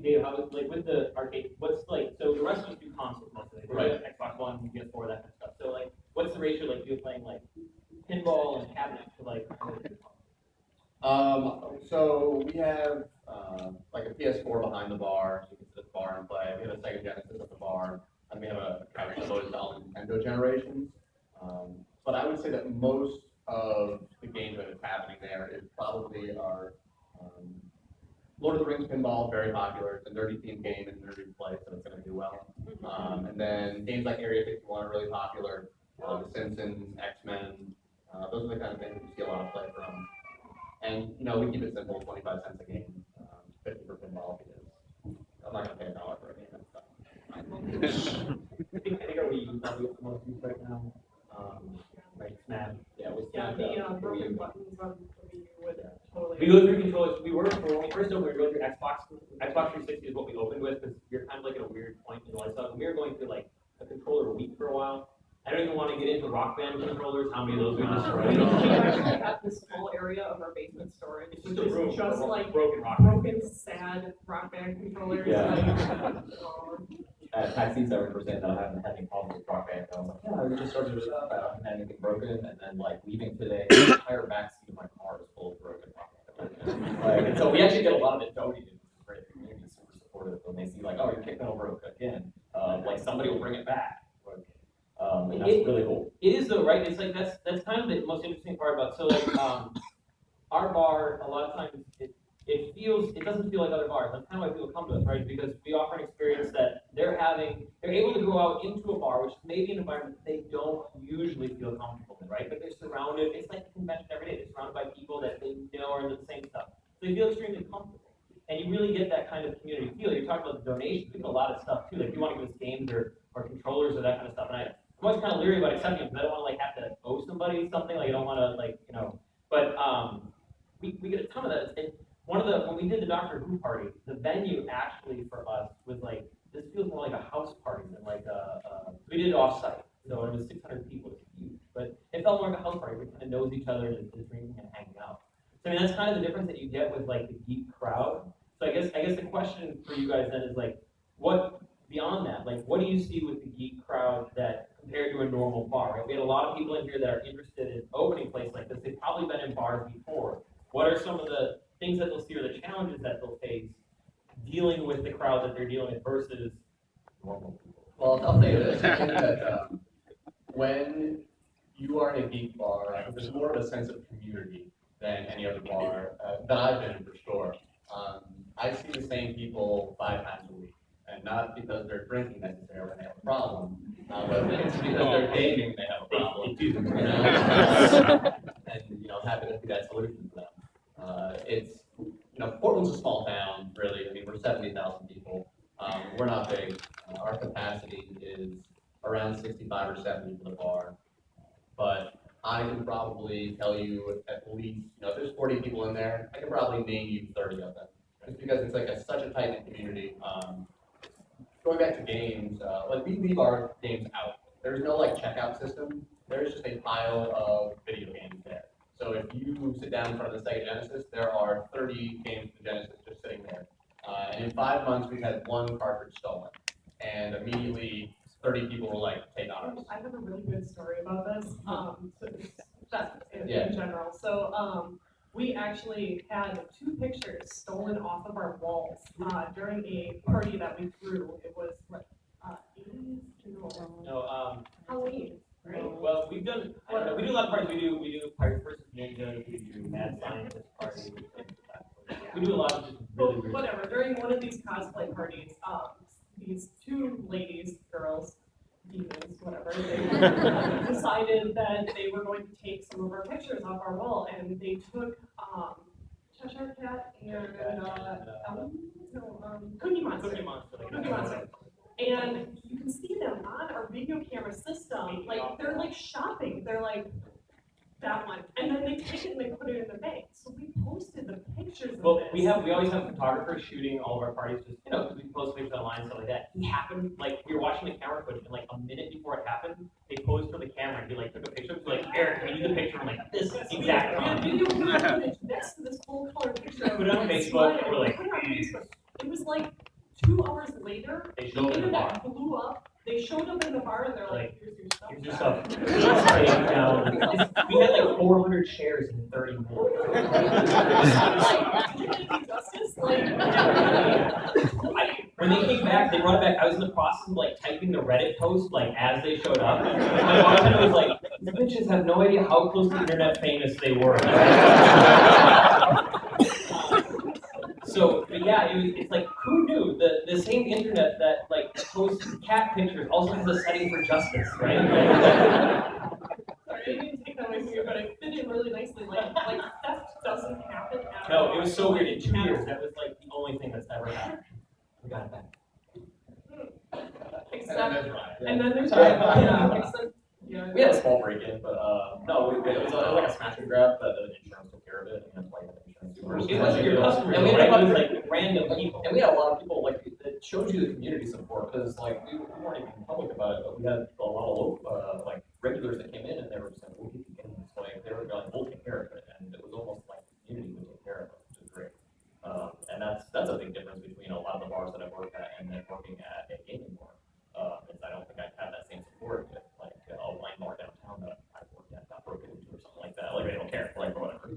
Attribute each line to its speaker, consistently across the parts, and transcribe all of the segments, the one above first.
Speaker 1: Dave, how is, like, with the arcade, what's like, so the rest of us do consoles mostly, like,
Speaker 2: Right.
Speaker 1: Xbox One, PS4, that kind of stuff. So, like, what's the ratio, like, you're playing, like, pinball and cabinet to, like,
Speaker 2: So we have like a PS4 behind the bar, so you can sit at the bar and play. We have a Sega Genesis at the bar, and we have a couch devoted to all the Nintendo generations. But I would say that most of the games that is happening there is probably our Lord of the Rings pinball, very popular. It's a nerdy themed game and nerdy play, so it's going to do well. And then games like Area 51 are really popular. The Simpsons, X-Men, those are the kind of things we see a lot of play from. And you know, we keep it simple, 25 cents a game, 50 for pinball because I'm not going to pay $1 for a game and stuff.
Speaker 1: I think are we probably the most used right now. Right, Snap. Yeah, with Snap.
Speaker 3: The broken buttons on the Wii would totally.
Speaker 1: We go through controllers. We were when we first opened. We were going through Xbox. Xbox 360 is what we opened with because you're kind of like at a weird point in your life. So we were going through like a controller week for a while. I don't even want to get into Rock Band controllers. How many of those we destroyed?
Speaker 3: We actually have this whole area of our basement storage,
Speaker 1: It's
Speaker 3: which
Speaker 1: just a room
Speaker 3: is just
Speaker 1: for
Speaker 3: like
Speaker 1: broken Rock Band.
Speaker 3: broken, sad Rock Band controllers.
Speaker 4: Yeah.
Speaker 3: Like,
Speaker 4: At PAX East, I remember saying that I haven't had any problems with Rock Band. I was like, yeah, I just started it up. I haven't had anything broken. And then, like, leaving today, the entire backseat of my car is full of broken Rock Band. Like, and so we actually get a lot of it donated, which is great. The community is super supportive when they see, like, oh, you're kicking over again. Like, somebody will bring it back. And that's really cool.
Speaker 1: It is though, right? It's like that's kind of the most interesting part about. So like our bar, a lot of times it doesn't feel like other bars. That's kind of why people come to us, right? Because we offer an experience that they're able to go out into a bar, which is maybe an environment they don't usually feel comfortable in, right? But they're surrounded. It's like a convention every day. They're surrounded by people that they know are into the same stuff, so they feel extremely comfortable. And you really get that kind of community feel. You're talking about the donations. We get a lot of stuff too. Like if you want to give us games or controllers or that kind of stuff, and I'm always kind of leery about accepting it because I don't want to like have to owe somebody something. Like I don't want to like But we get a ton of that. And when we did the Doctor Who party, the venue actually for us was like this feels more like a house party than like we did it offsite, so it was 600 people. It's huge, but it felt more like a house party. We kind of knows each other and is drinking and hanging out. So I mean that's kind of the difference that you get with like the geek crowd. So I guess the question for you guys then is like what. Beyond that, like, what do you see with the geek crowd that compared to a normal bar? Right? We had a lot of people in here that are interested in opening a place like this. They've probably been in bars before. What are some of the things that they'll see or the challenges that they'll face dealing with the crowd that they're dealing with versus normal people?
Speaker 2: Well, I'll tell you this, I think that when you are in a geek bar, there's more of a sense of community than any other bar that I've been in for sure. I see the same people 5 times a week. And not because they're drinking necessarily when they have a problem, but it's because they're gaming they have a problem. And happy to be that solution for them. It's Portland's a small town, really. I mean, we're 70,000 people. We're not big. Our capacity is around 65 or 70 for the bar. But I can probably tell you at least, if there's 40 people in there, I can probably name you 30 of them. Just because it's like such a tight-knit community. Going back to games, like we leave our games out. There's no like checkout system. There's just a pile of video games there. So if you sit down in front of the Sega Genesis, there are 30 games for the Genesis just sitting there. And in 5 months, we've had 1 cartridge stolen. And immediately, 30 people will like take on us.
Speaker 3: I have a really good story about this. In general. So we actually had 2 pictures stolen off of our walls during a party that we threw. It was what, 80s?
Speaker 1: No,
Speaker 3: Halloween, right?
Speaker 1: Well, we do a lot of parties. We do Pirates versus Ninjas. We do Mad Scientist parties. We do a lot of just really weird
Speaker 3: whatever.
Speaker 1: stuff.
Speaker 3: During one of these cosplay parties, these 2 ladies, girls, demons, whatever, they decided that they were going to take some of our pictures off our wall, and they took Cheshire Cat and Cookie Monster.
Speaker 1: Cookie Monster.
Speaker 3: Cookie Monster. And you can see them on our video camera system. Like they're like shopping. They're like that one, and then they take it and they put it in the bank. So we posted the pictures.
Speaker 1: Well,
Speaker 3: of this.
Speaker 1: we always have photographers shooting all of our parties, just because we post pictures online and stuff like that. He happened, like we were watching the camera footage, and like a minute before it happened, they posed for the camera, and he like took a picture. So like, Eric, can you do the picture? I'm like, this is exactly.
Speaker 3: We had video camera footage next to this full color picture.
Speaker 1: Put it on Facebook, and we're like,
Speaker 3: put it on Facebook. It was like 2 hours later,
Speaker 1: They
Speaker 3: the
Speaker 1: showed up in the bar.
Speaker 3: internet blew up. They showed up in the bar and they're like, here's your stuff.
Speaker 1: Here's your stuff. Straight down. We had like 400 shares in 30 minutes.
Speaker 3: Like, did you do justice? Like,
Speaker 1: When they came back, they brought it back. I was in the process of like typing the Reddit post like as they showed up. My bartender was like, "The bitches have no idea how close to internet famous they were." So, but yeah, it's like, who knew? The same internet that like posts cat pictures also has a setting for justice, right?
Speaker 3: sorry, I didn't take that away from you, but it fit in really nicely. Like theft doesn't happen at
Speaker 1: No,
Speaker 3: all.
Speaker 1: it was so weird. In 2 years, that was like the only thing that's ever happened. We got it back.
Speaker 3: Except,
Speaker 4: right.
Speaker 3: and then there's yeah.
Speaker 4: We had a small break-in, but no, it was like a smash and grab, but the insurance took care of it, and that's why you had insurance.
Speaker 1: It wasn't your customers,
Speaker 4: And we
Speaker 1: right?
Speaker 4: had
Speaker 1: It was like random people.
Speaker 4: And we had a lot of people, like, it shows you the community support, because, like, we weren't even public about it, but we had a lot of local, like, regulars that came in, and they were just like, we'll keep getting this, like, they were like, we'll take care of it, and it was almost like the community would take care of it, which is great. And that's a big difference between a lot of the bars that I've worked at and then working at a gaming bar. Is I don't think I'd have that same support if, like, a wine bar downtown that I've worked at got broken into or something like that, like, they don't care, like, or whatever.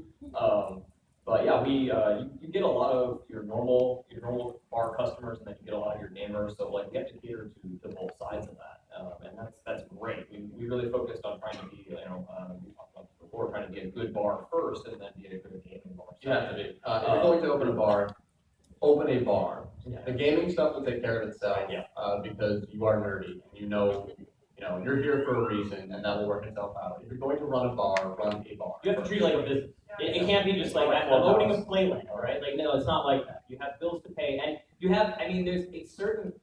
Speaker 4: But yeah, you get a lot of your normal bar customers, and then you get a lot of your gamers. So like, we have to cater to both sides of that, and that's great. We really focused on trying to be, we talked about this before, trying to be a good bar first, and then be a good gaming bar.
Speaker 2: You have to be. If you're going to open a bar, open a bar.
Speaker 1: Yeah.
Speaker 2: The gaming stuff will take care of itself.
Speaker 1: Yeah.
Speaker 2: Because you are nerdy, and you know you're here for a reason, and that will work itself out. If you're going to run a bar, run a bar.
Speaker 1: You have to treat it like a business. It can't be just like, I'm opening a playland, all right? Like, no, it's not like that. You have bills to pay, and you have, I mean, there's a certain,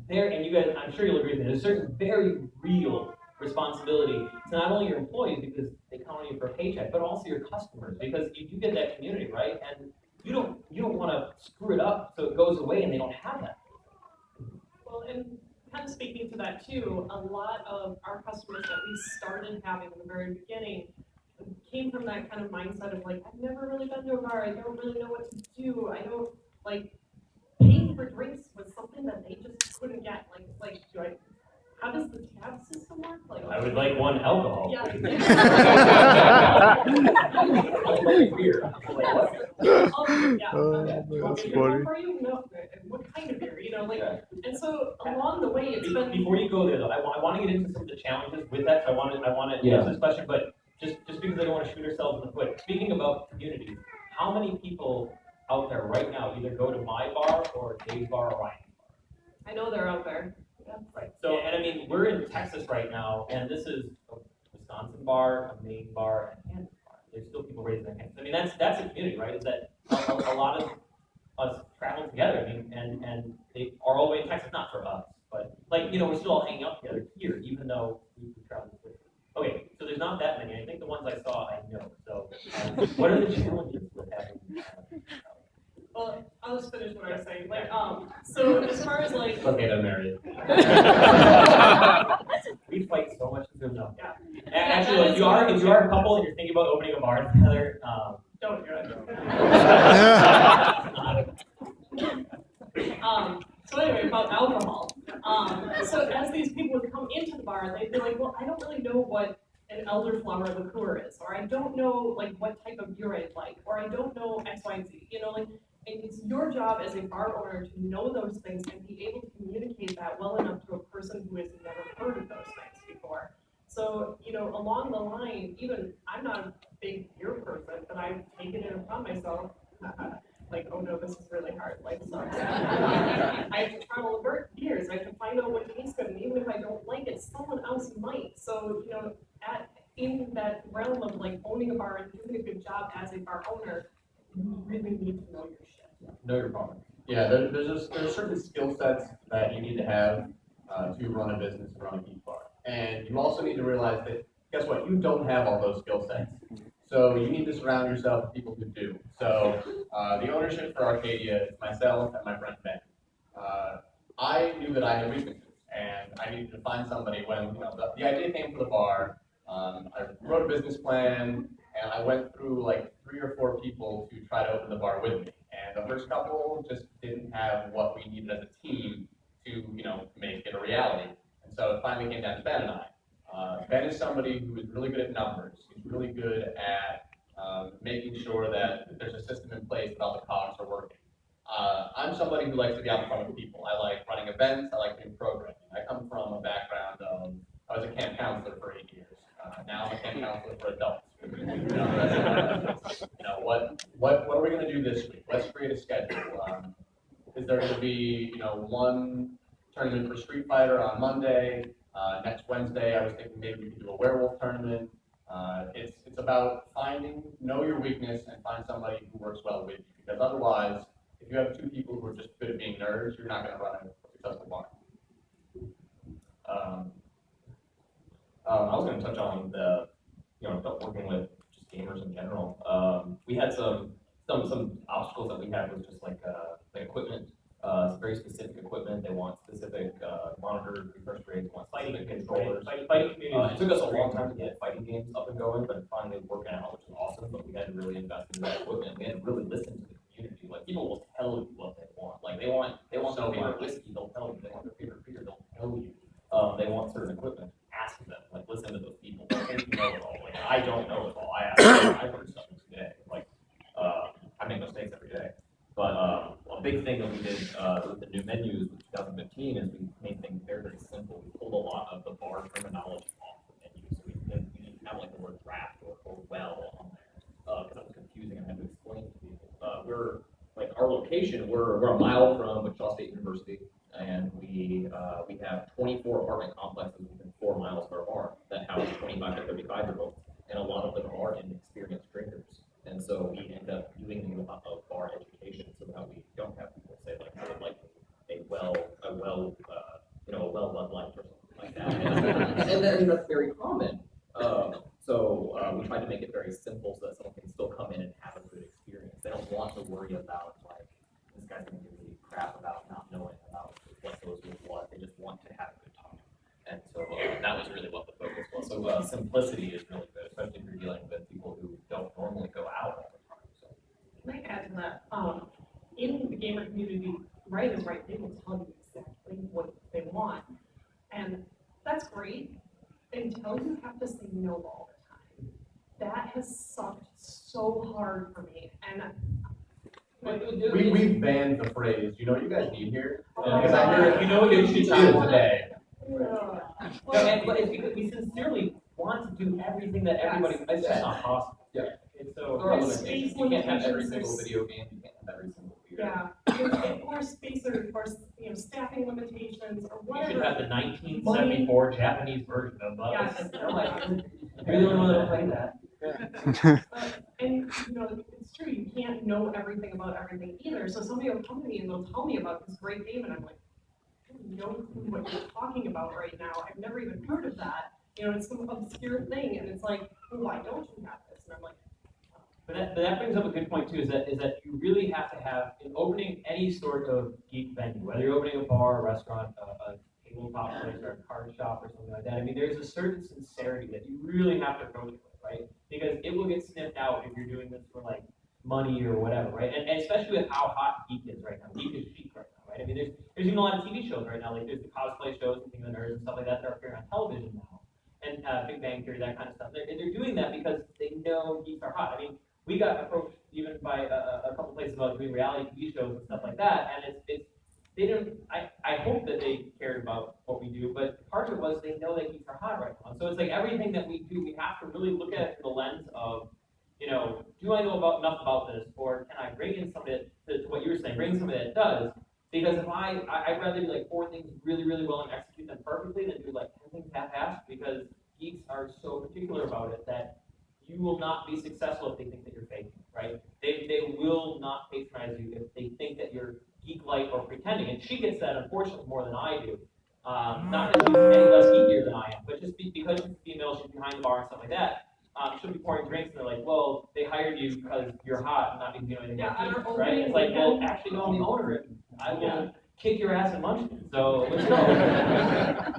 Speaker 1: and you guys, I'm sure you'll agree with me, there's a certain very real responsibility to not only your employees, because they count on you for a paycheck, but also your customers, because you do get that community, right? And you don't want to screw it up so it goes away and they don't have that.
Speaker 3: Well, and kind of speaking to that too, a lot of our customers that we started having in the very beginning came from that kind of mindset of like, I've never really been to a bar, I don't really know what to do, I don't, like, paying for drinks was something that they just couldn't get, how does the tab system work? Like,
Speaker 1: I would like one alcohol.
Speaker 3: yeah.
Speaker 1: Please.
Speaker 4: Beer.
Speaker 3: Yeah.
Speaker 5: That's
Speaker 3: For
Speaker 5: funny.
Speaker 3: you? No. What kind of beer?
Speaker 4: Yeah.
Speaker 3: And so along the way, it's been.
Speaker 1: Before you go there, though, I want to get into some of the challenges with that. So I want to answer this question, but just because I don't want to shoot ourselves in the foot. Speaking about communities, how many people out there right now either go to my bar or Dave's bar or Ryan's bar?
Speaker 3: I know they're out there. Yeah.
Speaker 1: Right. So, and I mean, we're in Texas right now, and this is a Wisconsin bar, a Maine bar, and a Kansas bar. There's still people raising their hands. I mean, that's a community, right? Is that a lot of us travel together. I mean, and they are all the way in Texas, not for us, but like, we're still all hanging out together here, even though we travel with. Okay, so there's not that many. I think the ones I saw, I know. So, what are the challenges with having?
Speaker 3: Well, I'll just finish what I was saying. So as far as like.
Speaker 2: Okay, then marry.
Speaker 1: We fight so much to do no.
Speaker 3: Yeah.
Speaker 1: Actually, if you are a couple and you're thinking about opening a bar together,
Speaker 3: Don't do it. So anyway, about alcohol. So as these people would come into the bar, they'd be like, well, I don't really know what an elderflower liqueur is, or I don't know like what type of beer I'd like, or I don't know X, Y, and Z. And it's your job as a bar owner to know those things and be able to communicate that well enough to a person who has never heard of those things before. So, along the line, even I'm not a big beer person, but I've taken it upon myself, like, oh no, this is really hard, life sucks. I have to travel to beers, I have to find out what tastes good, and even if I don't like it, someone else might. So, in that realm of like owning a bar and doing a good job as a bar owner, you really need to know your shit.
Speaker 2: Know your product. Yeah, there's certain skill sets that you need to have to run a business, to run a Geek Bar. And you also need to realize that, guess what, you don't have all those skill sets. So you need to surround yourself with people who do. So the ownership for Arcadia is myself and my friend Ben. I knew that I had weaknesses, and I needed to find somebody when the idea came for the bar. I wrote a business plan, and I went through like 3 or 4 people to try to open the bar with me. And the first couple just didn't have what we needed as a team to, make it a reality. And so it finally came down to Ben and I. Ben is somebody who is really good at numbers. He's really good at making sure that there's a system in place that all the cogs are working. I'm somebody who likes to be out in front of people. I like running events. I like doing programming. I come from a background of, I was a camp counselor for 8 years. Now I'm a camp counselor for adults. What are we going to do this week? Let's create a schedule. Is there going to be, one tournament for Street Fighter on Monday? Next Wednesday, I was thinking maybe we could do a werewolf tournament. It's about know your weakness and find somebody who works well with you. Because otherwise, if you have two people who are just good at being nerds, you're not going to run a successful bar.
Speaker 6: I was going to touch on the, working with just gamers in general. We had some obstacles that we had was just like equipment, very specific equipment. They want specific monitored refresh rates, want specific controllers.
Speaker 1: Fighting community.
Speaker 6: It took us a long time to get fighting games up and going, but finally working out, which was awesome. But we had to really invest in that equipment. We had to really listen to the community. Like people will tell you what they want. Like they want their favorite whiskey, they'll tell you. They want their favorite beer, they'll tell you. They want certain equipment. Ask them. Like listen to those people. Don't think you know it all. Like I don't know it all. I heard stuff today. Like I make mistakes every day. But a big thing that we did with the new menus with 2015 is we made things very, very simple. We pulled a lot of the bar terminology off the menu, so we didn't have like the word draft or well on there because that was confusing and I had to explain to people. We're like our location. We're a mile from Wichita State University, and we have 24 apartment complexes within 4 miles of our bar that house 25 to 35-year-olds, and a lot of them are inexperienced drinkers. And so we end up doing a lot of bar education so that we don't have people say like, I would like a well Bud Light or something like that. And that's very common. So we tried to make it very simple so that someone can still come in and have a good experience. They don't want to worry about like, this guy's going to give me crap about not knowing about what goes with what. They just want to have a good time. And so that was really what the focus was. So simplicity is really good, especially if you're dealing with people who don't normally go out all the time. So.
Speaker 3: Can I add to that? In the gamer community, right is right. They will tell you exactly what they want. And that's great until you have to say no all the time. That has sucked so hard for me. And
Speaker 2: We've banned the phrase, you know what you guys need here?
Speaker 3: Oh
Speaker 2: Because I hear it, you know what you should do today.
Speaker 1: No, but it's because we sincerely want to do everything that everybody, it's just not possible.
Speaker 2: Yeah.
Speaker 1: And so,
Speaker 2: There are
Speaker 3: There's
Speaker 2: limitations.
Speaker 3: space
Speaker 2: You can't have every
Speaker 3: limitations,
Speaker 2: single video game, you can't have every single beer.
Speaker 3: yeah, or space or staffing limitations or
Speaker 1: we should
Speaker 3: whatever.
Speaker 1: have the 1974 Japanese version of
Speaker 3: Yes.
Speaker 1: You're the only one that'll play that.
Speaker 3: And it's true, you can't know everything about everything either. So somebody will come to me and they'll tell me about this great game, and I'm like, I don't know what you're talking about right now. I've never even heard of that. It's some obscure thing, and it's like, why don't you have this? And I'm like,
Speaker 1: But that brings up a good point too, is that you really have to have, in opening any sort of geek venue, whether you're opening a bar, a restaurant, a tabletop place, or a card shop or something like that, I mean, there's a certain sincerity that you really have to approach it with, right? Because it will get sniffed out if you're doing this for like money or whatever, right? And especially with how hot geek is right now. Geek is chic right now, right? I mean, there's even a lot of TV shows right now, like there's the cosplay shows and things of the nerds and stuff like that that are appearing on television now. And Big Bang Theory, that kind of stuff. And they're doing that because they know geeks are hot. I mean, we got approached even by a couple places about doing reality TV shows and stuff like that, and they don't. I hope that they cared about what we do, but part of it was they know that geeks are hot right now. And so it's like everything that we do, we have to really look at it through the lens of, do I know enough about this, or can I bring in somebody to what you were saying, bring somebody that does? Because if I'd rather do like 4 things really, really well and execute them perfectly than do like 10 things half-assed, because geeks are so particular about it that you will not be successful if they think that you're faking, right? They will not patronize you if they think that you're geek-like or pretending. And she gets that, unfortunately, more than I do. Not that she's any less geekier than I am, but just because she's female, she's behind the bar and stuff like that. She'll be pouring drinks, and they're like, well, they hired you because you're hot and not because you know anything about geeks, right? It's like, well, actually, no, I'm the owner, and I will kick your ass in Munchkin, so let's go.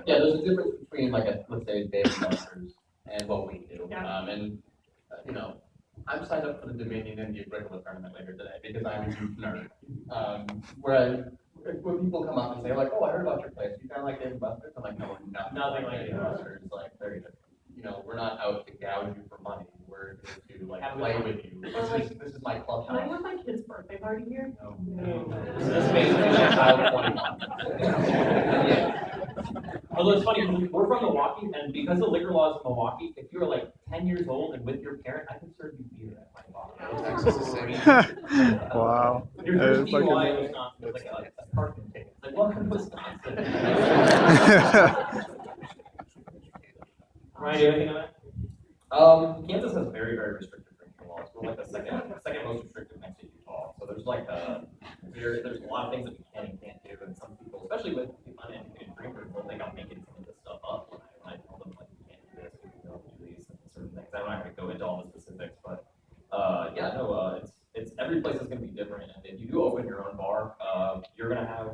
Speaker 2: Yeah, there's a difference between like let's say Dave Buster's and what we do.
Speaker 3: Yeah.
Speaker 2: And I'm signed up for the Dominion and the Agricola tournament later today because I'm a huge nerd. Whereas when people come up and say like, oh, I heard about your place, you kind of like Dave & Buster's? I'm like, no, nothing like Dave & Buster's. Like, very different. You know, we're not out to gouge you for money. We're here to like play with you. This is my clubhouse.
Speaker 3: Can I have my kid's birthday party here?
Speaker 2: No.
Speaker 3: No.
Speaker 2: This is basically like child 21.
Speaker 1: Although it's funny, we're from Milwaukee, and because of liquor laws in Milwaukee, if you were like 10 years old and with your parent, I can serve you beer at my bar.
Speaker 5: Texas is Wow.
Speaker 1: Your
Speaker 5: Yeah,
Speaker 1: first
Speaker 5: it's like
Speaker 1: DUI
Speaker 5: a-
Speaker 1: in Wisconsin is like a parking ticket. It's like, welcome to Wisconsin. Ryan, do you have anything on that?
Speaker 6: Kansas has very, very restrictive drinking laws. We're like the second most restrictive next to Utah. So there's like there's a lot of things that we can and can't do, and some people, especially with uneducated drinkers, will think I'm making some of this stuff up when I tell them like you can't do this, we can do these certain things. I'm not going to go into all the specifics, but it's every place is going to be different. And if you do open your own bar, you're going to have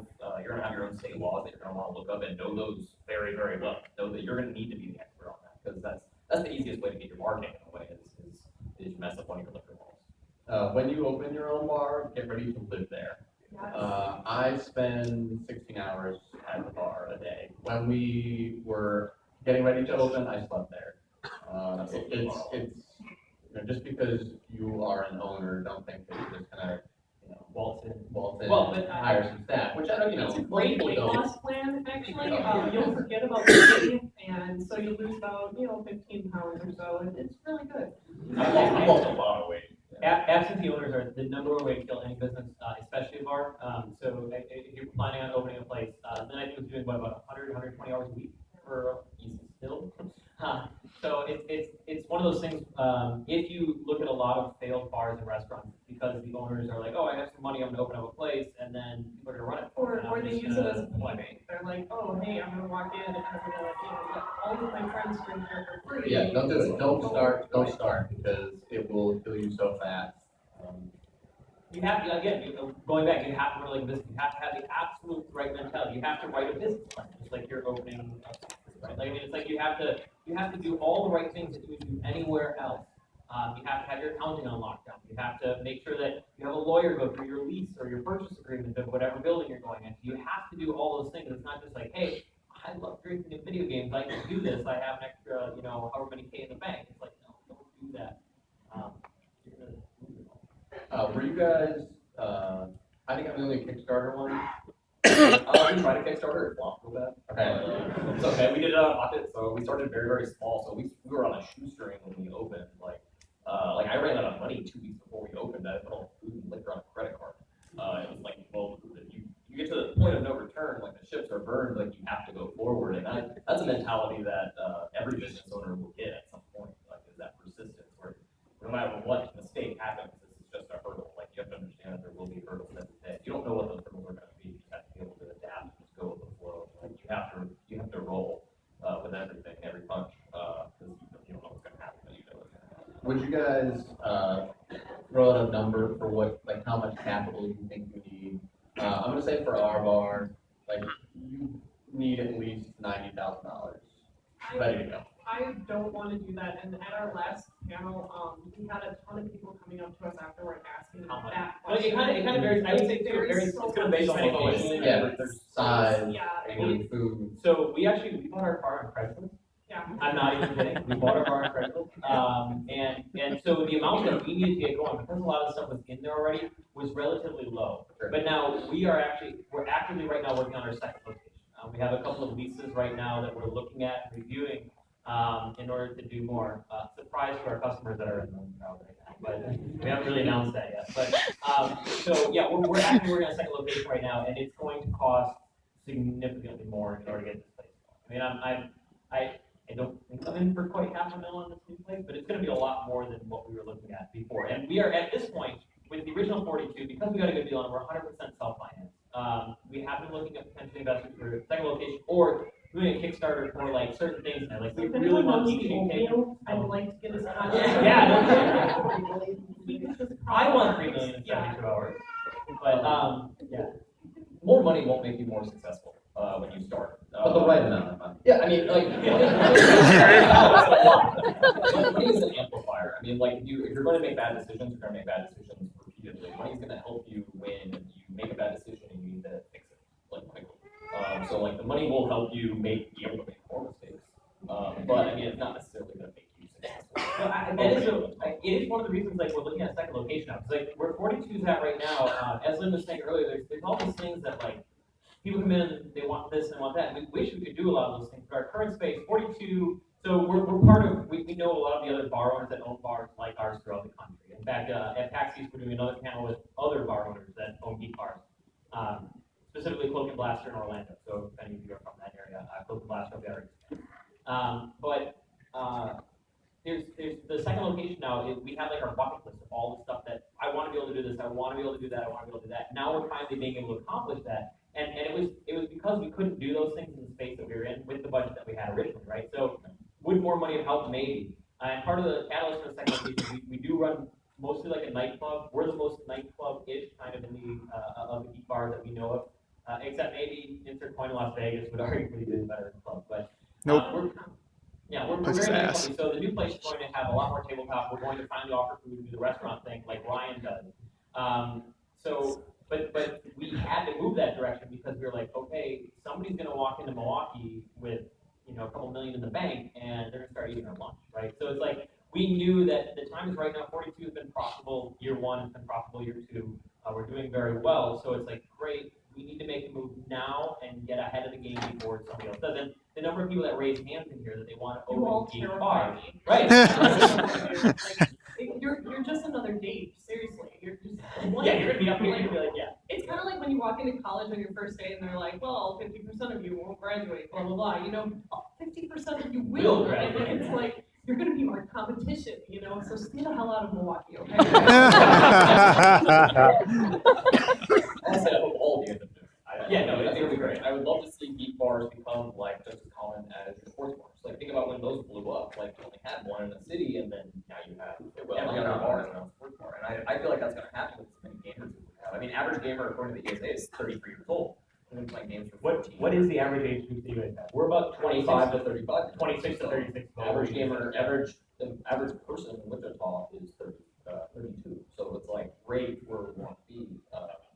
Speaker 6: your own state laws that you're going to want to look up and know those very, very well. Know that you're going to need to be the expert on that because that's the easiest way to get your bar taken away is you mess up one of your liquor laws.
Speaker 2: When you open your own bar, get ready to live there. I spend 16 hours at the bar a day. When we were getting ready to open, I slept there. It's just because you are an owner, don't think that you're just gonna waltz in,
Speaker 1: Well, but
Speaker 2: hire some staff, which I don't,
Speaker 3: It's a
Speaker 2: most
Speaker 3: great
Speaker 2: people
Speaker 3: weight
Speaker 2: don't.
Speaker 3: loss plan, actually. You'll forget about eating, and so you lose about, 15 pounds or so, and it's really good.
Speaker 6: I lost a lot of weight.
Speaker 1: Absentee owners are the number one way to kill any business, especially a bar. So if you're planning on opening a place, then I think it's doing about 100, 120 hours a week for easy still. So it's one of those things. If you look at a lot of failed bars and restaurants, because the owners are like, oh, I have some money, I'm gonna open up a place, and then people are gonna run it.
Speaker 3: Or they use it as a payment. They're like, oh, hey, I'm gonna walk in and I'm gonna, let all of my friends drink here for free.
Speaker 2: Yeah, don't do it. Don't start because it will kill you so fast.
Speaker 1: You have to, again, going back, you have to run like this. You have to have the absolute right mentality. You have to write a business plan, just like you're opening a business, right? Like, I mean, it's like you have to do all the right things that you would do anywhere else. You have to have your accounting on lockdown. You have to make sure that you have a lawyer go through your lease or your purchase agreement of whatever building you're going into. You have to do all those things. It's not just like, hey, I love drinking and video games. I can do this. I have an extra, however many K in the bank. It's like, no, don't do that.
Speaker 2: Were you guys? I think I'm the only Kickstarter one.
Speaker 6: We tried a Kickstarter, it flopped real bad.
Speaker 2: Okay.
Speaker 6: It's okay, we did it out of pocket, so we started very, very small, so we were on a shoestring when we opened, like I ran out of money 2 weeks before we opened, I put all food and liquor on a credit card. It was like, well, you get to the point of no return, like the ships are burned, like you have to go forward, and that's a mentality that every business owner will get at some point, like is that persistence, where no matter what mistake happens, this is just a hurdle, like you have to understand that there will be hurdles every day. You don't know what those hurdles are gonna be, you just have to be able to adapt and just go with the flow, like you have to roll with everything, every punch, because you don't know what's gonna happen, but you know what's gonna happen.
Speaker 2: Would you guys throw out a number for like how much capital you think you need? I'm gonna say for our bar, like you need at least $90,000 ready to go.
Speaker 3: I don't want to do that, and at our last panel, we had a ton of people coming up to us afterward asking
Speaker 1: How much?
Speaker 3: that
Speaker 1: Well,
Speaker 3: question.
Speaker 1: it kind of varies. I would say too, it
Speaker 3: There is
Speaker 1: varies.
Speaker 3: so
Speaker 1: It's gonna
Speaker 3: much
Speaker 1: base on
Speaker 3: space.
Speaker 1: location.
Speaker 2: Yeah, there's size,
Speaker 3: Yeah, I
Speaker 2: food,
Speaker 3: mean,
Speaker 2: food.
Speaker 1: So we bought our bar on Craigslist.
Speaker 3: yeah.
Speaker 1: I'm not even kidding. We bought our bar on Craigslist. And so the amount that we needed to get going, because a lot of the stuff was in there already, was relatively low.
Speaker 2: Sure.
Speaker 1: But now we're actively right now working on our second location. We have a couple of leases right now that we're looking at and reviewing in order to do more. Surprise to our customers that are in the crowd right now, but we haven't really announced that yet. But so yeah, we're actively working on a second location right now, and it's going to cost significantly more in order to get this place going. I mean, I don't think I'm in for quite $500,000 on this new place, but it's going to be a lot more than what we were looking at before. And we are at this point with the original 42 because we got a good deal and we're 100% self-financed. We have been looking at potentially investing for a second location or doing a Kickstarter for like certain things. And like we
Speaker 3: If
Speaker 1: really
Speaker 3: anyone
Speaker 1: want
Speaker 3: knows
Speaker 1: to
Speaker 3: the
Speaker 1: keep
Speaker 3: oatmeal, I would like to get his contact.
Speaker 1: Yeah.
Speaker 3: We could just
Speaker 1: I want $3 million in 72 hours. But yeah.
Speaker 6: More money won't make you more successful when you start.
Speaker 2: But the right amount of money.
Speaker 6: Yeah, I mean, like, money is an amplifier. I mean, like, if you're going to make bad decisions, you're going to make bad decisions repeatedly. Money's going to help you when you make a bad decision and you need to fix it, like, quickly. So, like, the money will help you be able to make more mistakes. But, I mean, it's not necessarily going to make you successful.
Speaker 1: It is one of the reasons, like, we're looking at a second location now, because, like, where 42's at right now, as Lynn was saying earlier, there's all these things that, like, people come in and they want this and want that, and we wish we could do a lot of those things, but our current space, 42, so we're part of, we know a lot of the other bar owners that own bars like ours throughout the country. In fact, at PAX East, we're doing another panel with other bar owners that own Geek Bars, specifically Cloak and Blaster in Orlando, so if any of you are from that area, Cloak and Blaster will be our there's the second location now. We have like our bucket list of all the stuff that I want to be able to do this, I want to be able to do that, I want to be able to do that. Now we're finally being able to accomplish that, and it was because we couldn't do those things in the space that we were in with the budget that we had originally, right? So would more money have helped? Maybe. And part of the catalyst for the second location, we do run mostly like a nightclub. We're the most nightclub-ish kind of in the of the Geek Bars that we know of, except maybe insert point in Las Vegas would arguably be better club, but
Speaker 5: Nope.
Speaker 1: we're very nightclubby. So the new place is going to have a lot more tabletop. We're going to finally offer food and do the restaurant thing like Ryan does. But we had to move that direction because we were like, okay, somebody's going to walk into Milwaukee with a couple million in the bank, and they're going to start eating our lunch, right? So it's like we knew that the time is right now. 42 has been profitable. Year one has been profitable. Year two, we're doing very well. So it's like, great, we need to make a move now and get ahead of the game before somebody else does. And the number of people that raise hands in here that they want to open Geek Bar, right?
Speaker 3: You're just another date, seriously. You're just
Speaker 1: Yeah, you're gonna be up here. You're gonna be like, yeah.
Speaker 3: It's kind of like when you walk into college on your first day and they're like, well, 50% of you won't graduate, blah, blah, blah. 50% of you will graduate. It's like, you're going to be my competition, so stay the hell out of Milwaukee, okay?
Speaker 6: I said, I hope all of you end up doing it. I think it would be great. I would love to see Geek Bars become like just as common as your sports bars. Like think about when those blew up. Like you only had one in the city, and then now you have every other bar is a sports bar. And I feel like that's going to happen with as many gamers as we have. I mean, average gamer according to the ESA is 33 years old. We've been playing games for 14
Speaker 1: What is the average age group that you guys have? We're about
Speaker 6: 25 to 35.
Speaker 1: 26 to 36.
Speaker 6: Average gamer, the average person in Wichita is 32. So it's like great where we want to be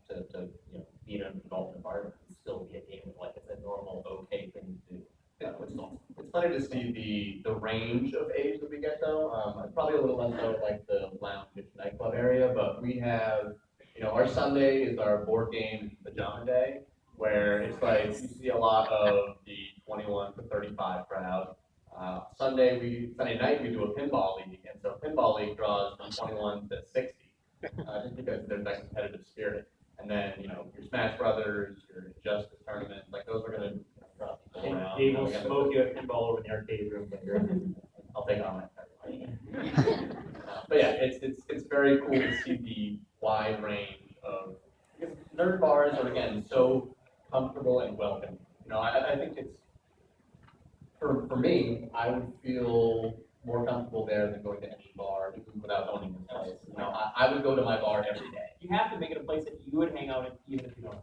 Speaker 6: to be in an adult environment and still be a gamer. Like it's a normal, okay thing to do. Yeah, which is awesome.
Speaker 2: It's funny to see the range of age that we get though. Probably a little less so like the lounge nightclub area, but we have, our Sunday is our board game pajama day, where it's like you see a lot of the 21 to 35 crowd. Sunday night we do a pinball league, and so pinball league draws from 21 to 60, just because there's that competitive spirit. And then your Smash Brothers, your Justice tournament, like those are gonna draw people around.
Speaker 1: They will smoke you at pinball over in the arcade room later.
Speaker 2: I'll take on that. But yeah, it's very cool to see the wide range of, because nerd bars are again so comfortable and welcoming. I think it's for me, I would feel more comfortable there than going to any bar without owning this place. I would go to my bar every day.
Speaker 1: You have to make it a place that you would hang out in, even if you don't.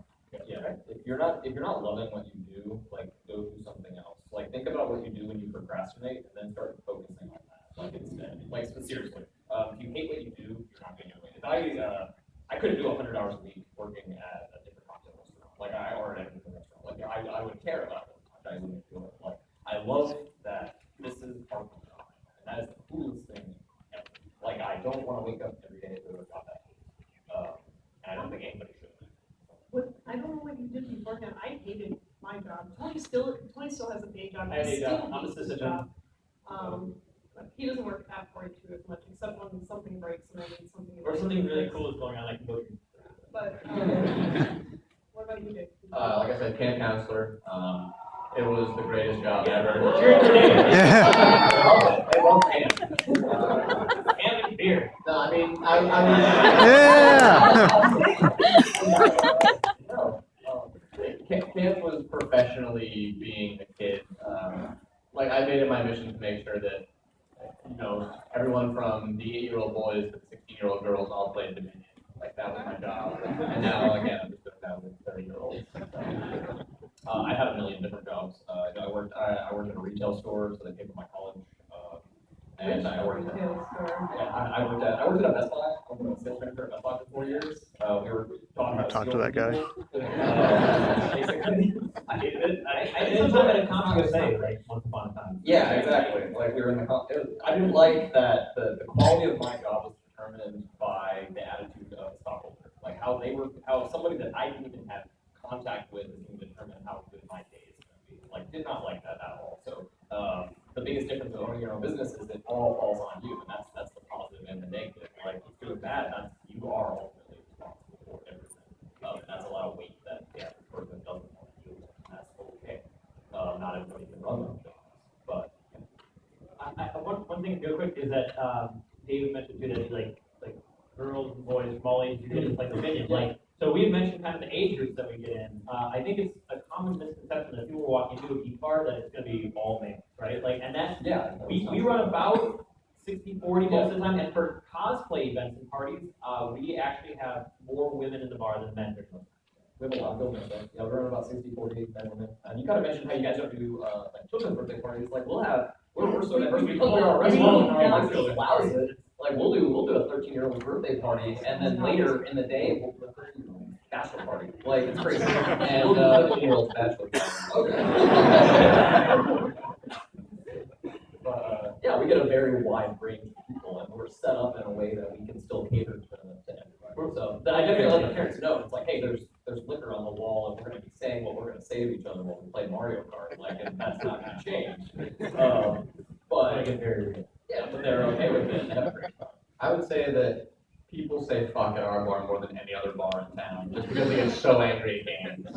Speaker 6: Yeah, right. If you're not loving what you do, like go do something else. Like think about what you do when you procrastinate, and then start focusing on that. Like instead, seriously, if you hate what you do, you're not going to do it. If I couldn't do 100 hours a week working at a different cocktail restaurant, or at a different restaurant. Like I would care about it. I wouldn't do it. Like I love that this is part of my job, and that is the coolest thing ever. Like I don't want to wake up every day to go to a job that and I don't think anybody should.
Speaker 3: I don't know what you did beforehand. I hated my job. Tony still has a day job.
Speaker 1: I have a day job. I'm
Speaker 3: hates
Speaker 1: assistant
Speaker 3: his job. But he doesn't work at 42 as much, except when something breaks and I need something.
Speaker 1: Or something really cool is going on, I can go to.
Speaker 3: But what about you, Dave?
Speaker 2: Like I said, camp counselor. It was the greatest job ever.
Speaker 1: Cheers for Dave.
Speaker 2: I love camp.
Speaker 1: Camp and beer.
Speaker 2: No, I mean, camp was professionally being a kid. I made it my mission to make sure that, everyone from the 8-year-old boys to the 16-year-old girls all played Dominion. Like, that was my job. And now, again, I'm just doing that with 30-year-olds. I have a million different jobs. I worked
Speaker 4: retail store, so they paid for my college. And I worked at,
Speaker 3: Retail store.
Speaker 4: yeah, I worked at a Best Buy. I was a sales manager at Best Buy for 4 years. We were taught how to
Speaker 5: Talk to
Speaker 4: steal
Speaker 5: that guy.
Speaker 4: Basically, I hated it.
Speaker 1: I did some time at a CompUSA, like, once upon a time.
Speaker 4: Yeah, exactly. Like we were in the, I didn't like that the quality of my job was determined by the attitude of the stockholder. Like how somebody that I didn't even have contact with is going to determine how good my day is going to be. Like, did not like that at all. So, the biggest difference of owning your own business is it all falls on you, and that's the positive and the negative. Like, if you're doing bad, you are ultimately responsible for everything. And that's a lot of weight that the average person doesn't want to deal with, and that's okay. Not everybody can run their business, but.
Speaker 1: One thing real quick is that, David mentioned too that like girls and boys from all ages, you get like opinion, like, so we had mentioned kind of the age groups that we get in. I think it's a common misconception that people walk into a Geek Bar that it's gonna be all males, right? Like, and that's,
Speaker 4: Yeah.
Speaker 1: we run about 60-40 most of the time, and for cosplay events and parties, we actually have more women in the bar than men during those.
Speaker 4: We have a lot of building stuff. Yeah, we're around about 60-40 men and women. And you kind of mentioned how you guys don't do like children's birthday parties. Like we're so diverse because we're a restaurant and our license allows it. Like we'll do a 13-year-old's birthday party, and then later in the day we'll do a bachelor party. Like it's crazy. And we'll do a 13-year-old's bachelor party. Okay. But yeah, we get a very wide range of people, and we're set up in a way that we can still cater to everybody. So I definitely let the parents know. It's like, hey, there's liquor on the wall, and we're going to be saying what we're going to say to each other while we play Mario Kart. Like, and that's not going to change. But yeah, but they're okay with it. And have a great time.
Speaker 2: I would say that people say fuck at our bar more than any other bar in town, just because they get so angry at games.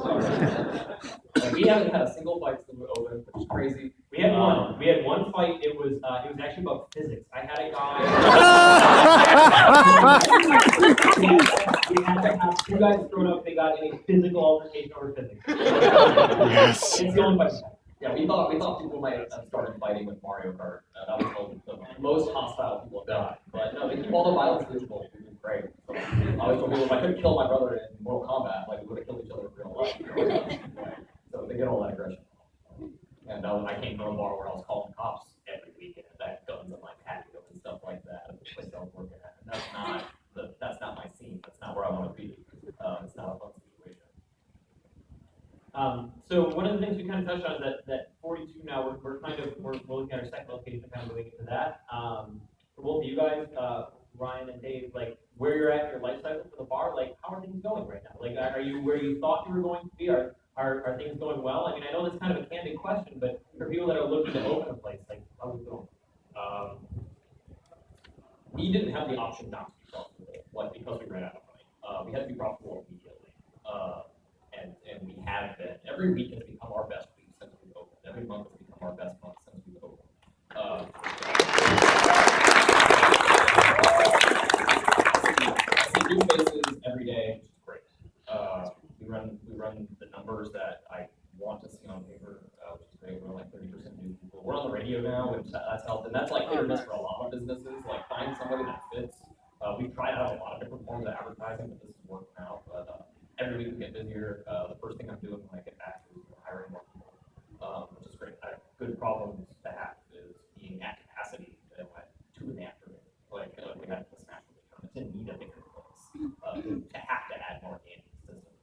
Speaker 4: Like, we haven't had a single fight since we opened, which is crazy.
Speaker 1: We had one. We had one fight. It was actually about physics. I had a guy. We had to have two guys thrown up. They got in a physical altercation over physics.
Speaker 5: Yes.
Speaker 1: It's the only fight.
Speaker 4: Yeah, we thought people might have started fighting with Mario Kart. That was the most hostile people have died. But no, they keep all the violence visible, which is great. So I always told people if I couldn't kill my brother in Mortal Kombat, like we would have killed each other in real life. So they get all that aggression. And I came from a bar where I was calling cops every weekend and I had guns on my patio and stuff like that at the place I was working at. And that's not my scene. That's not where I want to be. It's not a fun situation.
Speaker 1: So one of the things we kind of touched on is that 42 now, we're looking at our second location, kind of going into that. For both of you guys, Ryan and Dave, like where you're at in your life cycle for the bar, like how are things going right now? Like are you where you thought you were going to be? Are things going well? I mean, I know that's kind of a candid question, but for people that are looking to open a place, like how's it going?
Speaker 6: We didn't have the option not to be profitable, like because we ran out of money. We had to be profitable immediately. And we have been. Every week has become our best week since we've opened. Every month has become our best month since we've opened. New faces every day, which is great. We run the numbers that I want to see on paper, which is great. We're like 30% new people. We're on the radio now, which that's helped, and that's like hit or miss for a lot of businesses. Like find somebody that fits. We've tried out a lot of different forms of advertising, but this is working out. But every week we get busier. The first thing I'm doing when I get back is hiring more people, which is great. Good problems to have is being at capacity at 2 in the afternoon. Like we had this national tournament, didn't need a bigger place to have to add more gaming systems.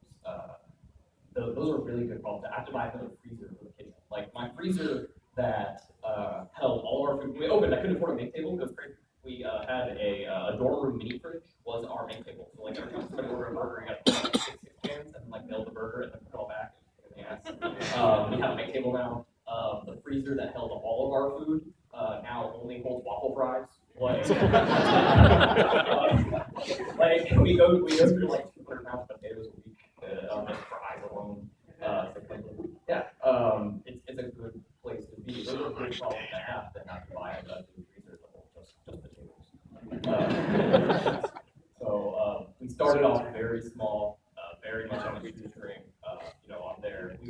Speaker 6: Those are really good problems. I have to buy another freezer for the kitchen. Like my freezer that held all our food. When we opened, I couldn't afford a make table because we had a dorm room mini fridge was our make table. So like every time somebody ordered a burger, you got to put like 6 cans and like build the burger and then put it all back. We have a make table now. The freezer that held all of our food now only holds waffle fries. Like we go through like 200 pounds of potatoes a week just fries alone. Yeah, it's a good place to be. Those are great problems to have to buy a new freezer that holds just potatoes. So we started off very small, very much on a shoestring. On there we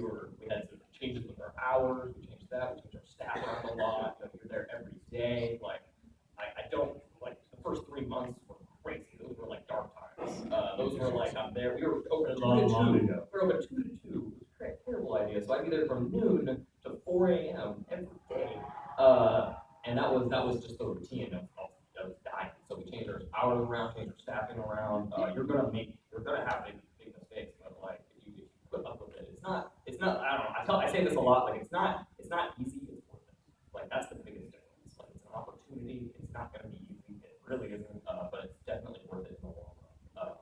Speaker 6: had some changes with our hours. We changed that. We changed our staff around a lot. We're there every day. Like I don't like the first 3 months were crazy. Those were like dark times. Those were like I'm there. We were open at 2 to 2. We were open 2 to 2. It was a terrible idea. So I'd be there from noon to 4 a.m. every day And that was just the routine of dying. So we changed our hours around, changed our staffing around. You're gonna have big mistakes, but like if you put up with it, it's not. I don't know. I say this a lot. Like it's not easy. It's worth it. Like that's the biggest difference. Like it's an opportunity. It's not gonna be easy. It really isn't. But it's definitely worth it in the long run.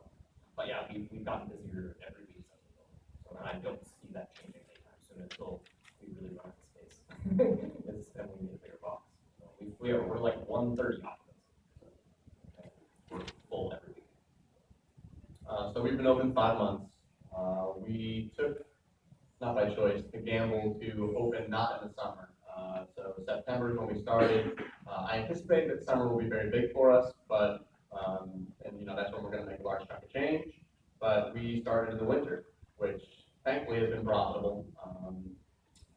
Speaker 6: But yeah, we've gotten busier every week since we built it. So I don't see that changing anytime soon until we really run out of space. And we need a bigger box. So we're like 130 occupancy. We're full every week.
Speaker 2: So we've been open 5 months. We took, not by choice, the gamble to open not in the summer. So September is when we started. I anticipate that summer will be very big for us, but and that's when we're going to make a large chunk of change. But we started in the winter, which thankfully has been profitable.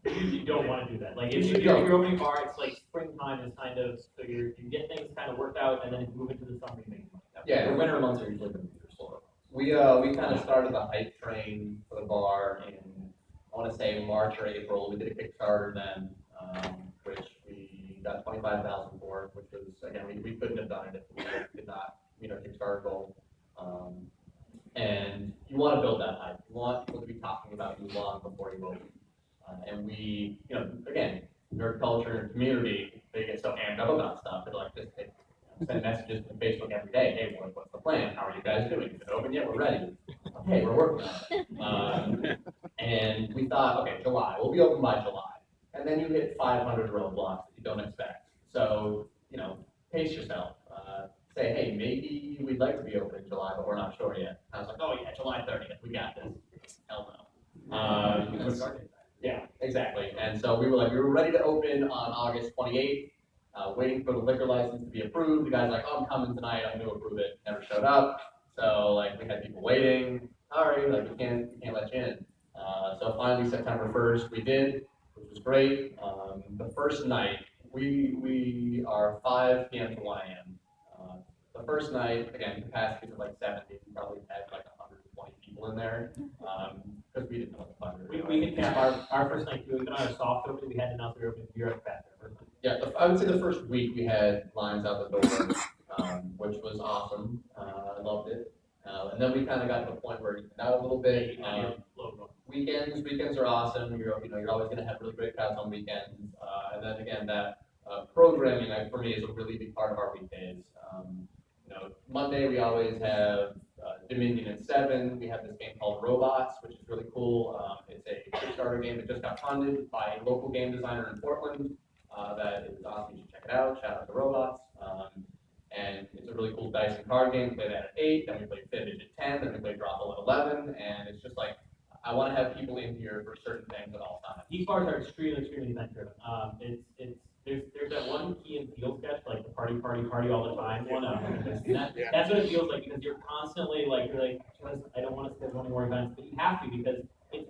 Speaker 1: You don't want to do that. Like if you're opening bar, it's like springtime is kind of so you get things kind of worked out, and then if you move into the summer, you make money.
Speaker 2: Yeah,
Speaker 6: The winter months are usually going to be your slower.
Speaker 2: We kind of started the hype train for the bar in, I want to say March or April. We did a Kickstarter then, which we got 25,000 for, which was, again, we couldn't have done it if we did not meet our Kickstarter goal. And you want to build that hype. You want people to be talking about you long before you open. And we, again, nerd culture and community, they get so amped up about stuff. They're like, they send messages to Facebook every day. Hey, what's the plan? How are you guys doing? Is it open yet? We're ready. Okay, we're working on it. And we thought, okay, July. We'll be open by July. And then you hit 500 roadblocks that you don't expect. So, pace yourself. Say, hey, maybe we'd like to be open in July, but we're not sure yet. I was like, oh yeah, July 30th, we got this. Hell no. Yeah, exactly. And so we were ready to open on August 28th, waiting for the liquor license to be approved. The guy's like, oh, I'm coming tonight, I'm gonna approve it. Never showed up. So we had people waiting. Sorry, we can't let you in. So finally September 1st we did, which was great. The first night, we are 5 p.m. to 1 a.m. The first night, again, capacity was 70. We probably had 120 people in there, because we didn't know what the fun
Speaker 1: We could cap our first night too. Even on our soft opening, we had to announce we were opening beer at back there.
Speaker 2: Yeah, I would say the first week we had lines out the door, which was awesome. I loved it. And then we kind of got to the point where it out a little bit. Weekends are awesome. You're always going to have really great crowds on weekends. And then again, that programming for me is a really big part of our weekdays. Monday we always have Dominion at 7. We have this game called Robots, which is really cool. It's a Kickstarter game that just got funded by a local game designer in Portland. That is awesome. You should check it out. Shout out to Robots. And it's a really cool dice and card game. We play that at 8. Then we play Fibbage at 10. Then we play Drawful at 11. And it's just I want to have people in here for certain things at all times.
Speaker 1: Geek bars are extremely event driven. There's that one Key and Peele sketch, the party all the time one. That's what it feels like, because you're constantly I don't want to schedule any more events, but you have to, because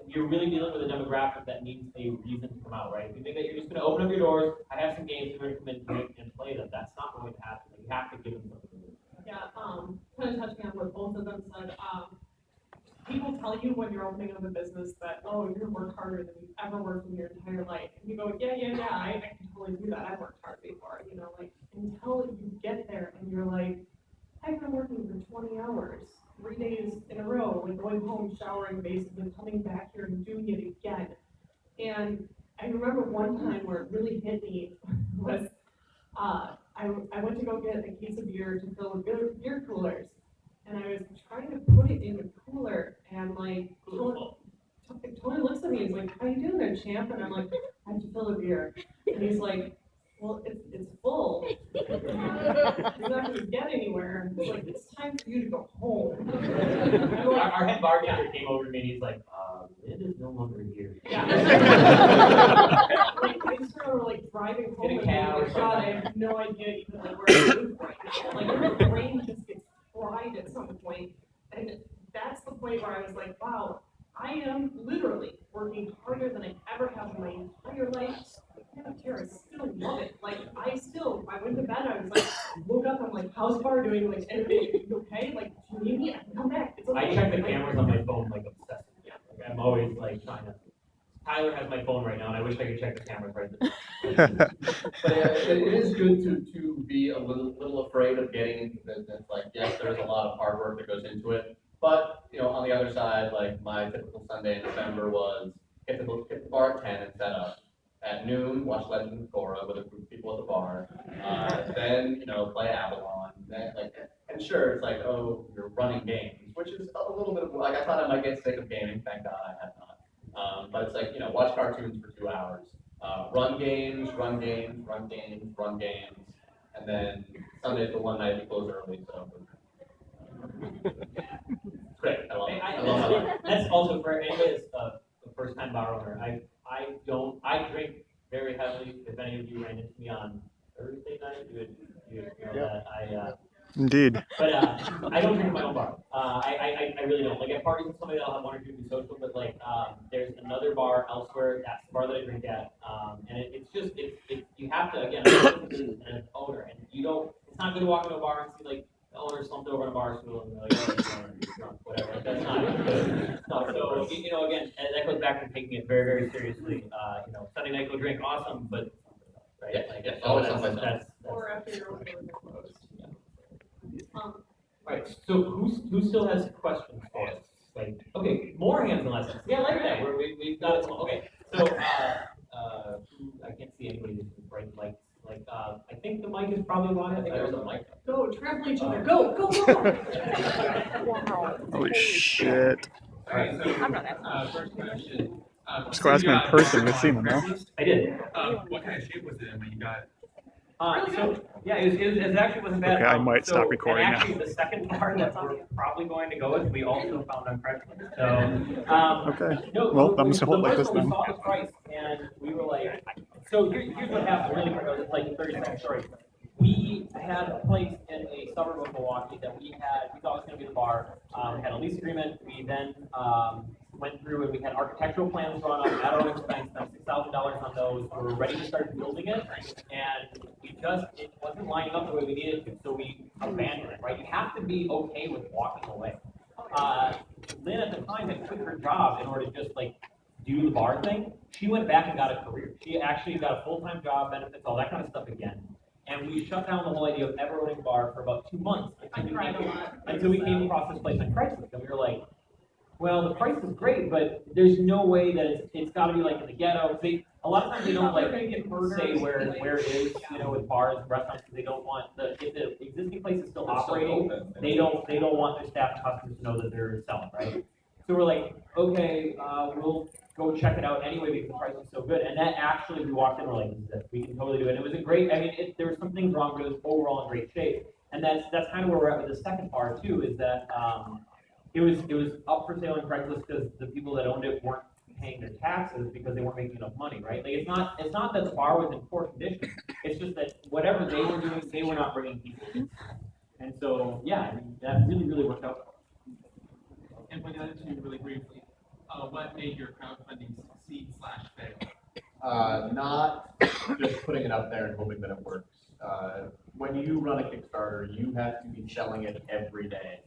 Speaker 1: you're really dealing with a demographic that needs a reason to come out, right? If you think that you're just going to open up your doors, I have some games, you're going to come in and play them, that's not going to happen. You have to give them something to do.
Speaker 3: Yeah, kind of touching on what both of them said, people tell you when you're opening up a business that, oh, you're gonna work harder than you've ever worked in your entire life. And you go, yeah, I can totally do that. I've worked hard before, until you get there and you're like, I've been working for 20 hours, 3 days in a row, going home, showering, basically coming back here and doing it again. And I remember one time where it really hit me was, I went to go get a case of beer to fill with beer coolers. And I was trying to put it in the cooler, and Tony looks at me and he's like, how you doing there, champ? And I'm like, I have to fill a beer. And he's like, well, it's full. You're not going to get anywhere. He's like, it's time for you to go home.
Speaker 1: Our head bartender came over to me and he's like, Lynn is no longer here.
Speaker 3: Yeah. I just remember driving home
Speaker 1: Get a cab or
Speaker 3: and God, I have no idea even where I live right now. Your brain just gets fried at some point, and that's the point where I was like, wow, I am literally working harder than I ever have in my entire life. I don't care, I still love it. I went to bed, I was woke up, I'm like, how's bar doing? Everybody, you okay? Do you need me? I can come back. It's okay.
Speaker 1: I check the cameras on my phone obsessively. I'm always trying to Tyler has my phone right now, and I wish I could check the cameras right now.
Speaker 2: But it is good to be a little afraid of getting into business. Like, yes, there's a lot of hard work that goes into it, but on the other side, like my typical Sunday in December was get the bar at 10 and set up. At noon, watch Legend of Korra with a group of people at the bar. Then play Avalon. Then and sure, it's like, oh, you're running games, which is a little bit of like I thought I might get sick of gaming. Thank God I have not. But it's like watch cartoons for 2 hours. Run games, and then Sunday's the one night we close early, so it's great. I love it.
Speaker 1: That's also for anybody that's a first time bar owner. I drink very heavily. If any of you ran into me on Thursday night, you would know that
Speaker 5: Indeed.
Speaker 1: But I don't drink at my own bar. I really don't. Like at parties with somebody, I'll have one or two be social, but like there's another bar elsewhere. That's the bar that I drink at, and it's just you have to again as an owner, and you don't. It's not good to walk into a bar and see like the owner slumped over on a bar stool and they're like, oh, you're drunk, whatever. Like, that's not good. So again, that goes back to taking it very very seriously. Sunday night go drink, awesome, but right?
Speaker 2: Yes,
Speaker 1: Like,
Speaker 2: yes,
Speaker 1: so
Speaker 2: always
Speaker 1: that's,
Speaker 2: something.
Speaker 1: that's
Speaker 3: Or after your own doors are closed.
Speaker 1: Right, so who still has questions for us? Like, okay, more hands than less hands. Yeah, I like that, we've got it, okay, so, I can't see anybody with bright lights, I think the mic is probably on, I think there's a mic.
Speaker 3: Go, trample each other, go, go, go!
Speaker 5: Holy shit.
Speaker 6: Alright, so,
Speaker 7: I'm not that
Speaker 6: first question.
Speaker 5: Just go ask me in person, we've seen them, no?
Speaker 1: I did.
Speaker 8: What kind of shape was it in when you got?
Speaker 1: Yeah, it actually wasn't bad.
Speaker 5: Okay, I might stop recording
Speaker 1: and
Speaker 5: now.
Speaker 1: actually, the second bar that we're probably going to go with, we also found on Craigslist, so,
Speaker 5: Okay.
Speaker 1: no,
Speaker 5: Well, I'm just gonna hold
Speaker 1: the
Speaker 5: like this
Speaker 1: first one,
Speaker 5: then.
Speaker 1: we saw the price, and we were like, so here's what happened, really quick, it's like a 30-second story. We had a place in a suburb of Milwaukee that we thought was gonna be the bar, we had a lease agreement, we then, went through and we had architectural plans drawn up at our own expense, spent $6,000 on those, we were ready to start building it, and it wasn't lining up the way we needed to, so we abandoned it, right? You have to be okay with walking away. Lynn at the time had quit her job in order to just do the bar thing. She went back and got a career. She actually got a full-time job, benefits, all that kind of stuff again. And we shut down the whole idea of ever owning a bar for about 2 months until we came across this place on Craigslist, and we were like, well, the price is great, but there's no way that it's got to be like in the ghetto. A lot of times they don't say where it is, with bars and restaurants, because they don't want if the existing place is still operating, they don't want their staff and customers to know that they're selling, right? So we're like, okay, we'll go check it out anyway because the price is so good. And that actually, we walked in, we're like, we can totally do it. And it was a great. I mean, there were some things wrong, but it was overall in great shape. And that's kind of where we're at with the second bar too, is that. It was up for sale on Craigslist because the people that owned it weren't paying their taxes because they weren't making enough money, right? Like it's not that the bar was in poor condition. It's just that whatever they were doing, they were not bringing people in. And so yeah, I mean, that really worked out.
Speaker 8: And when I asked you really briefly, what made your crowdfunding succeed/fail?
Speaker 2: Not just putting it up there and hoping that it works. When you run a Kickstarter, you have to be selling it every day.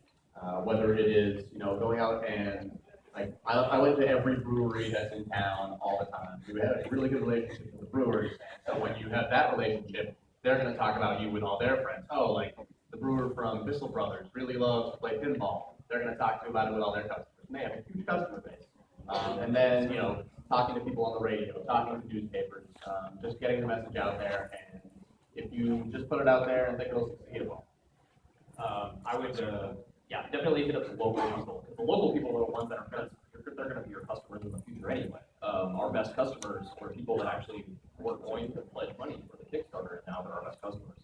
Speaker 2: Whether it is, going out and I went to every brewery that's in town all the time. We had a really good relationship with the brewers. So when you have that relationship, they're going to talk about you with all their friends. Oh, like the brewer from Bissell Brothers really loves to play pinball. They're going to talk to you about it with all their customers. And they have a huge customer base. And then, talking to people on the radio, talking to newspapers, just getting the message out there. And if you just put it out there and think it'll succeed, it will.
Speaker 6: I would, definitely hit up the local people. The local people are the ones that they're going to be your customers in the future anyway. Our best customers were people that actually were going to pledge money for the Kickstarter, and now they're our best customers.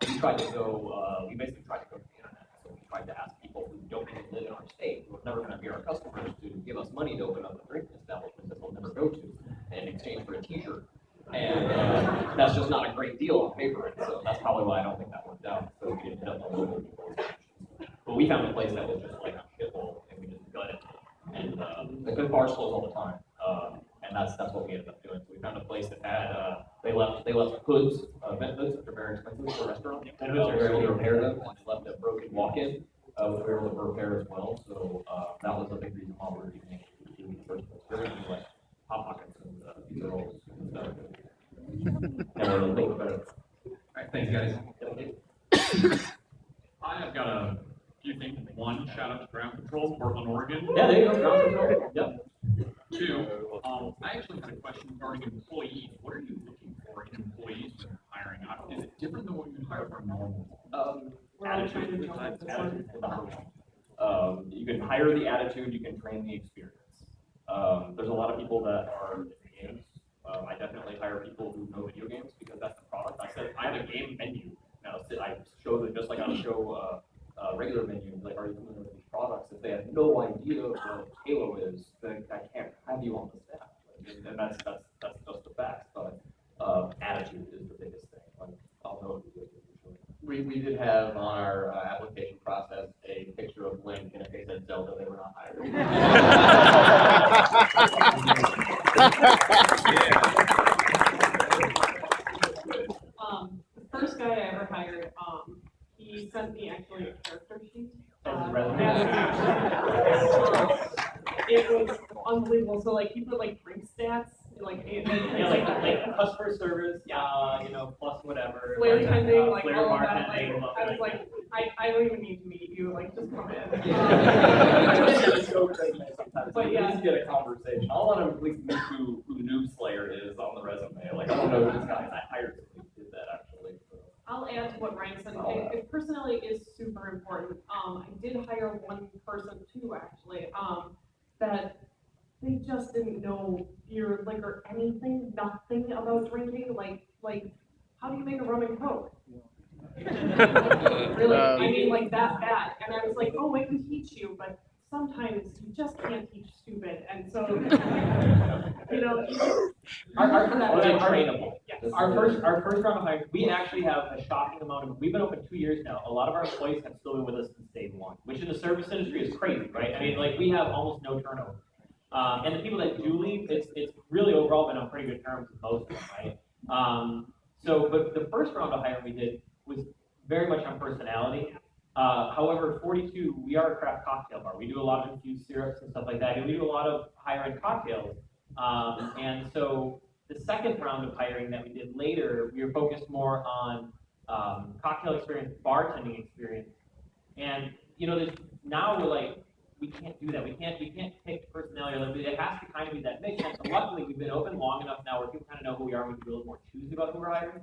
Speaker 6: We basically tried to go to the internet. So we tried to ask people who don't even live in our state, who are never going to be our customers, to give us money to open up a drink establishment that they'll never go to in exchange for a t-shirt. And that's just not a great deal on paper, and so that's probably why I don't think that worked out. So we didn't hit up the local people. But we found a place that was just like a shithole, and we just gut it. And the good bars close all the time, and that's what we ended up doing. So we found a place that had they left hoods, vent hoods, which are very expensive for a restaurant. And we were able to repair them, and they left a broken walk-in, which we were able to repair as well. So that was a big reason why we were even able to do the first place. We were going to do like Hot Pockets
Speaker 7: guys. I have got a few things. One, shout out to Ground Control, Portland, Oregon.
Speaker 1: Yeah, there you go, ground control. Yep.
Speaker 7: Two, I actually had a question regarding employees. What are you looking for in employees when you're hiring? Is it different than what you hire for normal?
Speaker 6: Attitude is the number one. You can hire the attitude, you can train the experience. There's a lot of people that are in games. I definitely hire people who know video games because that's the product. I have a game menu. Now, I show them just like I would show a regular menu, like, are you familiar with these products? If they have no idea what Halo is, then I can't have you on the staff. And that's just the fact. But attitude is the biggest thing. Like, I'll know if you
Speaker 2: We did have on our application process a picture of Lynn, and if they said Zelda, they were not hired.
Speaker 3: The first guy I ever hired, he sent me actually a character sheet. It was unbelievable. So like he put like drink stats, like
Speaker 1: like customer service, plus whatever.
Speaker 3: flair tending, like
Speaker 1: flair
Speaker 3: all of that.
Speaker 1: bartending,
Speaker 3: Like, I was like, I don't even need to meet you. Like just come in.
Speaker 6: It's so crazy sometimes.
Speaker 3: But yeah.
Speaker 6: Just get a conversation. I want to at least meet who Noob Slayer is on the resume. Like, I don't know who this guy is. I hired somebody who did that actually. So.
Speaker 3: I'll add to what Ryan said. If personality is super important. I did hire one person too, actually, that they just didn't know beer, liquor, anything, nothing about drinking. Like, how do you make a rum and coke? Really? I mean, like that bad. And I was like, oh, I can teach you, but sometimes you just can't teach stupid. And so,
Speaker 1: Our first round of hiring, we actually have a shocking amount of, we've been open 2 years now. A lot of our employees have still been with us since day one, which in the service industry is crazy, right? I mean, like, we have almost no turnover. And the people that do leave, it's really overall been on pretty good terms with most of them, right? But the first round of hiring we did was very much on personality. However, 42, we are a craft cocktail bar. We do a lot of infused syrups and stuff like that, and we do a lot of higher-end cocktails. And so the second round of hiring that we did later, we were focused more on cocktail experience, bartending experience. And now we're like, we can't do that. We can't pick personality. Like, it has to kind of be that mix. And luckily, we've been open long enough now where people kind of know who we are and we can be a little more choosy about who we're hiring.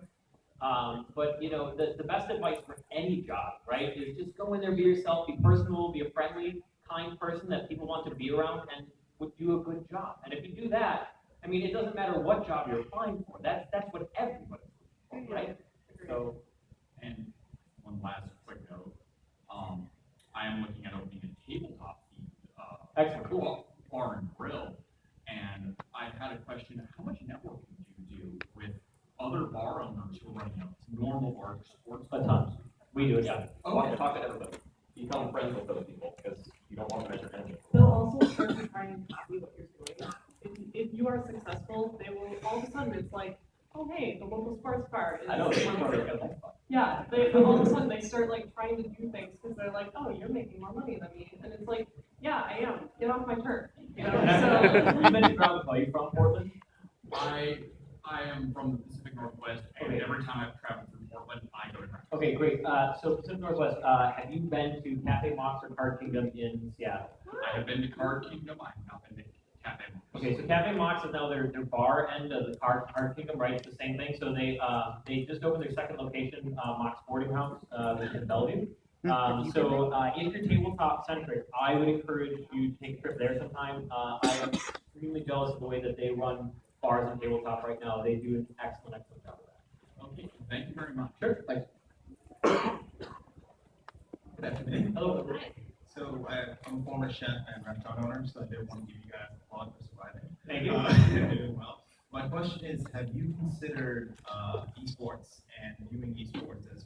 Speaker 1: But the best advice for any job, right, is just go in there, be yourself, be personable, be a friendly, kind person that people want to be around and would do a good job. And if you do that, I mean, it doesn't matter what job you're applying for. That's what everybody's looking for, right? So,
Speaker 7: and one last quick note, I am looking at opening a tabletop themed
Speaker 1: excellent.
Speaker 7: bar and grill, and I had a question: how much networking do you do with other bar owners who are running normal bars or sports
Speaker 1: A
Speaker 7: bars?
Speaker 1: ton. We do it, yeah.
Speaker 6: Okay. Talk to everybody. Become friends with those people because you don't want to measure energy.
Speaker 3: they'll also start to try and copy what you're doing. If you are successful, they will all of a sudden it's like, oh hey, the local sports bar is.
Speaker 6: I know.
Speaker 3: Yeah, all of a sudden they start like trying to do things because they're like, oh, you're making more money than me, and it's like, yeah, I am. Get off my turf. So.
Speaker 1: You mentioned ground. Are you from Portland?
Speaker 7: I am from the Pacific Northwest, and every time I've traveled through Portland, I go to Ground.
Speaker 1: Okay, great. So Pacific Northwest, have you been to Cafe Mox or Card Kingdom in Seattle?
Speaker 7: I have been to Card Kingdom. I have not been to Cafe Mox.
Speaker 1: Okay, so Cafe Mox is now their bar end of the Card Kingdom, right? It's the same thing. So they just opened their second location, Mox Boarding House, in Bellevue. So if you're tabletop centric, I would encourage you to take a trip there sometime. I am extremely jealous of the way that they run bars and tabletop right now. They do an excellent job of that.
Speaker 7: Okay, thank you very much.
Speaker 1: Sure, thanks.
Speaker 9: Good afternoon.
Speaker 1: Hello.
Speaker 9: So I'm a former chef and restaurant owner, so I did want to give you guys applaud for surviving.
Speaker 1: Thank you.
Speaker 9: You're doing well. My question is, have you considered esports and viewing esports as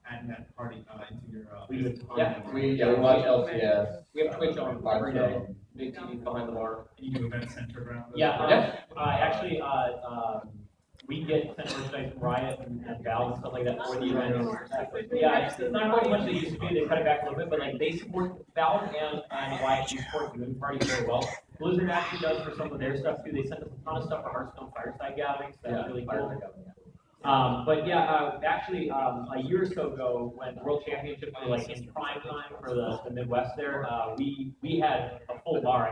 Speaker 9: adding that party into your
Speaker 2: We watch LCS. We have Twitch on every day. Big TV behind the bar.
Speaker 9: And you do event center around those?
Speaker 1: Yeah, actually, we get sent merchandise from Riot and Valve and stuff like that for the event. Yeah, it's not quite as much as they used to be. They cut it back a little bit, but like they support Valve and Riot support the viewing party very well. Blizzard actually does for some of their stuff too. They sent us a ton of stuff for Hearthstone Fireside gatherings. That's really cool. But yeah, actually, a year or so ago, when the World Championships were like in prime time for the Midwest there, we had a full bar.